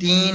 3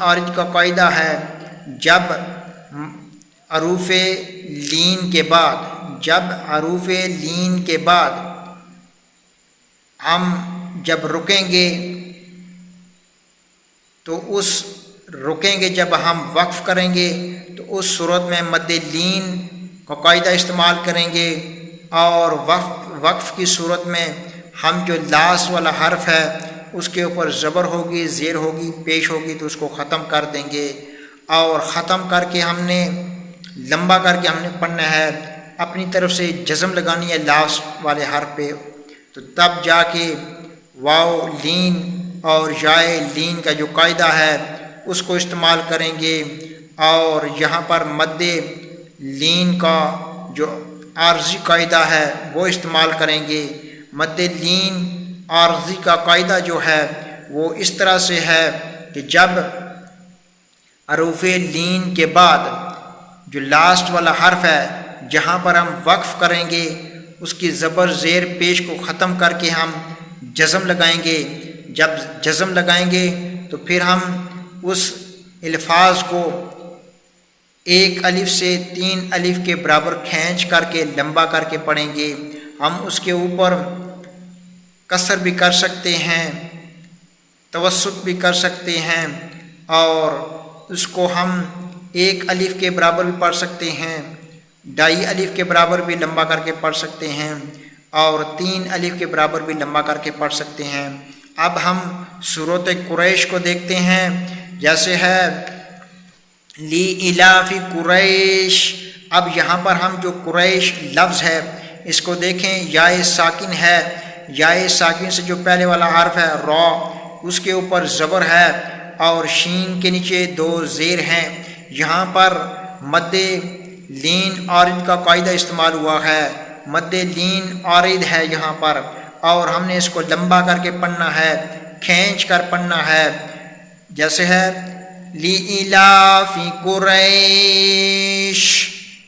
عارض کا قاعدہ ہے جب حروف لین کے بعد ہم جب رکیں گے جب ہم وقف کریں گے تو اس صورت میں مد لین کا قاعدہ استعمال کریں گے، اور وقف کی صورت میں ہم جو لاسٹ والا حرف ہے اس کے اوپر زبر ہوگی، زیر ہوگی، پیش ہوگی تو اس کو ختم کر دیں گے، اور ختم کر کے لمبا کر کے ہم نے پڑھنا ہے، اپنی طرف سے جزم لگانی ہے لاسٹ والے حرف پہ، تو تب جا کے واو لین اور یائے لین کا جو قاعدہ ہے اس کو استعمال کریں گے، اور یہاں پر مد لین کا جو عارضی قاعدہ ہے وہ استعمال کریں گے۔ مد لین عارضی کا قاعدہ جو ہے وہ اس طرح سے ہے کہ جب حروف لین کے بعد جو لاسٹ والا حرف ہے جہاں پر ہم وقف کریں گے اس کی زبر زیر پیش کو ختم کر کے ہم جزم لگائیں گے، جب جزم لگائیں گے تو پھر ہم اس الفاظ کو 1 الف سے 3 الف کے برابر کھینچ کر کے لمبا کر کے پڑھیں گے۔ ہم اس کے اوپر کسر بھی کر سکتے ہیں، توسط بھی کر سکتے ہیں، اور اس کو ہم 1 الف کے برابر بھی پڑھ سکتے ہیں، 2.5 الف کے برابر بھی لمبا کر کے پڑھ سکتے ہیں، اور 3 الف کے برابر بھی لمبا کر کے پڑھ سکتے ہیں۔ اب ہم سورۃ قریش کو دیکھتے ہیں، جیسے ہے لی الاف قریش۔ اب یہاں پر ہم جو قریش لفظ ہے اس کو دیکھیں، یائے ساکن ہے، یائے ساکن سے جو پہلے والا حرف ہے را، اس کے اوپر زبر ہے اور شین کے نیچے 2 زیر ہیں۔ یہاں پر مد لین عارض کا قاعدہ استعمال ہوا ہے، مد لین عارض ہے یہاں پر، اور ہم نے اس کو لمبا کر کے پڑھنا ہے، کھینچ کر پڑھنا ہے، جیسے ہے لِإِلَافِ قُرَيْشٍ،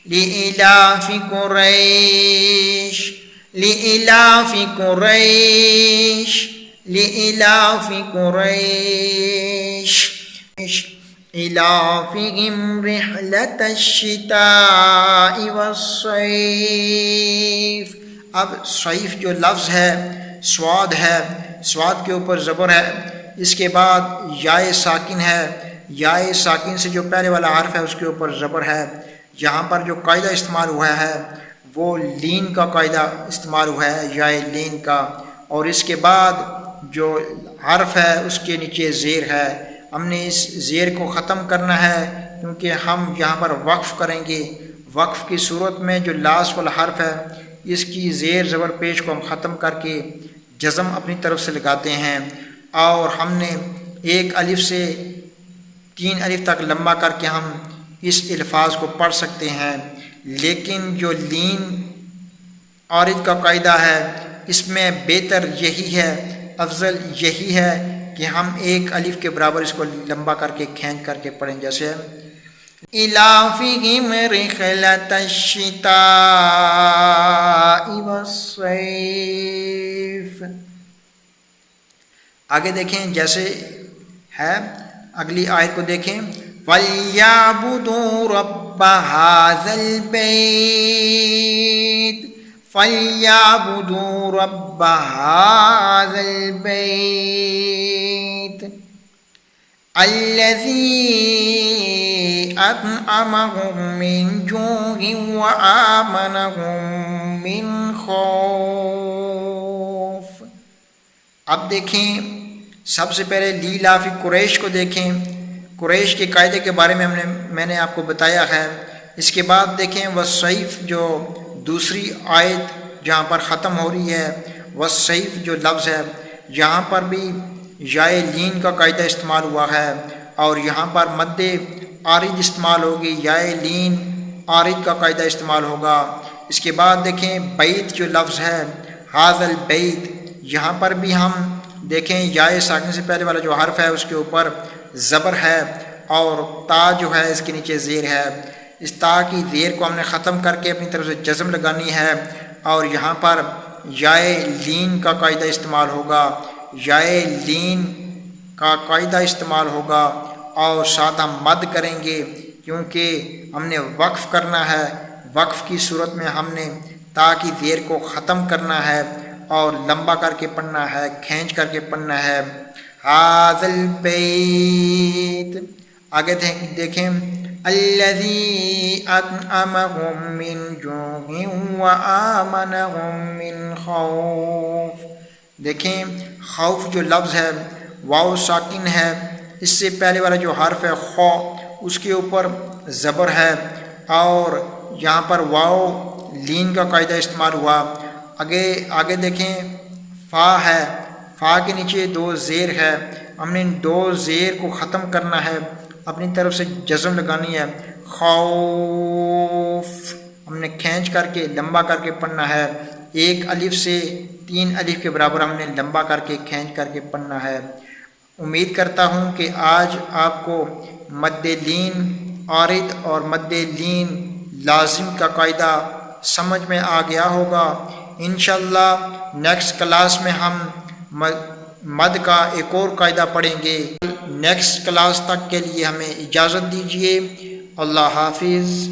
لِإِلَافِ قُرَيْشٍ، لِإِلَافِ قُرَيْشٍ، لِإِلَافِ قُرَيْشٍ إِلَافِهِمْ رِحْلَةَ الشِّتَاءِ وَالصَّيْفِ۔ اب صیف جو لفظ ہے سواد ہے، سواد کے اوپر زبر ہے، اس کے بعد یائے ساکن ہے، یائے ساکن سے جو پہلے والا حرف ہے اس کے اوپر زبر ہے۔ یہاں پر جو قاعدہ استعمال ہوا ہے وہ لین کا قاعدہ استعمال ہوا ہے، یائے لین کا، اور اس کے بعد جو حرف ہے اس کے نیچے زیر ہے۔ ہم نے اس زیر کو ختم کرنا ہے کیونکہ ہم یہاں پر وقف کریں گے، وقف کی صورت میں جو لاسٹ والا حرف ہے اس کی زیر زبر پیش کو ہم ختم کر کے جزم اپنی طرف سے لگاتے ہیں، اور ہم نے 1 الف سے 3 الف تک لمبا کر کے ہم اس الفاظ کو پڑھ سکتے ہیں۔ لیکن جو لین عارض کا قاعدہ ہے اس میں بہتر یہی ہے، افضل یہی ہے کہ ہم 1 الف کے برابر اس کو لمبا کر کے کھینچ کر کے پڑھیں، جیسے إِلَافِهِمْ رِحْلَةَ الشِّتَاءِ وَالصَّيْفِ۔ آگے دیکھیں، جیسے ہے اگلی آیت کو دیکھیں، فَلْيَعْبُدُوا رَبَّ هَٰذَا الْبَيْتِ، فَلْيَعْبُدُوا رَبَّ هَٰذَا الْبَيْتِ الَّذِي أَطْعَمَهُم مِّن جُوعٍ وَآمَنَهُم مِّن خَوْفٍ۔ اب دیکھیں، سب سے پہلے لِإِلَافِ قریش کو دیکھیں، قریش کے قاعدے کے بارے میں میں نے آپ کو بتایا ہے۔ اس کے بعد دیکھیں وَالصَّيْفِ جو دوسری آیت جہاں پر ختم ہو رہی ہے، وَالصَّيْفِ جو لفظ ہے یہاں پر بھی یائے لین کا قاعدہ استعمال ہوا ہے، اور یہاں پر مد عارض استعمال ہوگی، یائے لین عارض کا قاعدہ استعمال ہوگا۔ اس کے بعد دیکھیں بیت جو لفظ ہے هَٰذَا الْبَيْتِ، یہاں پر بھی ہم دیکھیں یائے ساکن سے پہلے والا جو حرف ہے اس کے اوپر زبر ہے، اور تا جو ہے اس کے نیچے زیر ہے۔ اس تا کی زیر کو ہم نے ختم کر کے اپنی طرف سے جزم لگانی ہے، اور یہاں پر یائے لین کا قاعدہ استعمال ہوگا، یائے لین کا قاعدہ استعمال ہوگا، اور ساتھ ہم مد کریں گے کیونکہ ہم نے وقف کرنا ہے۔ وقف کی صورت میں ہم نے تاکہ زیر کو ختم کرنا ہے اور لمبا کر کے پڑھنا ہے، کھینچ کر کے پڑھنا ہے۔ ھذا البیت، آگے دیکھیں الذی اطعمہم من جوع وآمنہم من خوف۔ دیکھیں خوف جو لفظ ہے واو ساکن ہے، اس سے پہلے والا جو حرف ہے خو، اس کے اوپر زبر ہے، اور یہاں پر واو لین کا قاعدہ استعمال ہوا۔ آگے دیکھیں فا ہے، فا کے نیچے دو زیر ہے، ہم نے ان دو زیر کو ختم کرنا ہے، اپنی طرف سے جزم لگانی ہے۔ خوف ہم نے کھینچ کر کے لمبا کر کے پڑھنا ہے، ایک الف سے 3 الف کے برابر ہم نے لمبا کر کے کھینچ کر کے پڑھنا ہے۔ امید کرتا ہوں کہ آج آپ کو مد لین عارض اور مد لین لازم کا قاعدہ سمجھ میں آ گیا ہوگا۔ انشاءاللہ نیکسٹ کلاس میں ہم مد کا ایک اور قاعدہ پڑھیں گے۔ نیکسٹ کلاس تک کے لیے ہمیں اجازت دیجیے۔ اللہ حافظ۔